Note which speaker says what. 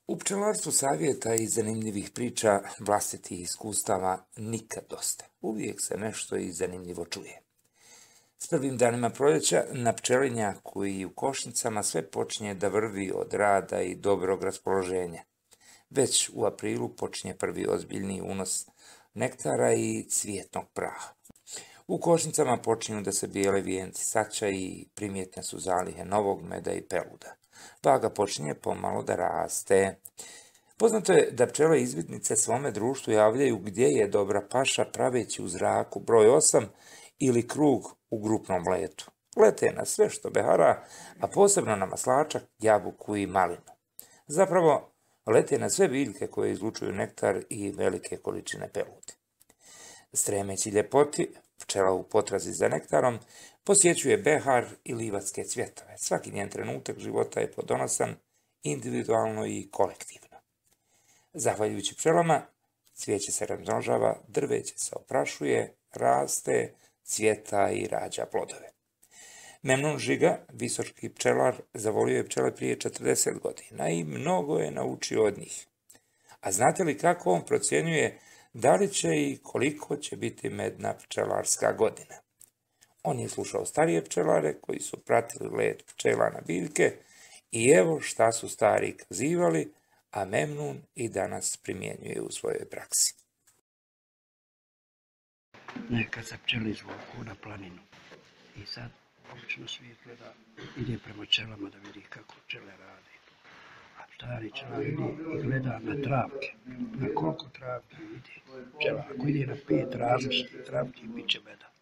Speaker 1: U pčelarstvu savjeta i zanimljivih priča, vlastitih iskustava nikad dosta. Uvijek se nešto i zanimljivo čuje. S prvim danima proljeća na pčelinjaku i u košnicama sve počinje da vrvi od rada i dobrog raspoloženja. Već u aprilu počinje prvi ozbiljni unos nektara i cvijetnog praha. U košnicama počinju da se bijele vijenci sača i primjetne su zalihe novog meda i peluda. Vaga počinje pomalo da raste. Poznato je da pčele izvidnice svome društvu javljaju gdje je dobra paša praveći u zraku broj 8 ili krug u grupnom letu. Lete na sve što behara, a posebno na maslačak, jabuku i malinu. Zapravo, lete na sve biljke koje izlučuju nektar i velike količine pelude. Stremeći ljepoti, pčela u potrazi za nektarom posjećuje behar i livatske cvjetove. Svaki njen trenutak života je plodonosan, individualno i kolektivno. Zahvaljujući pčelama, cvijeće se razmnožava, drveće se oprašuje, raste, cvjeta i rađa plodove. Memnun Žiga, visoki pčelar, zavolio je pčele prije 40 godina i mnogo je naučio od njih. A znate li kako on procjenjuje da li će i koliko će biti medna pčelarska godina? On je slušao starije pčelare koji su pratili let pčela na biljke i evo šta su stari kazivali, a Memnun i danas primjenjuje u svojoj praksi.
Speaker 2: Nekad se pčele izvuku na planinu i sad obično svijet gleda, ide prema pčelama da vidi kako pčele rade. A stari pčelar ide i gleda na travke, na koliko travki ide pčela. Ako ide na 5 različitih travki, bit će meda.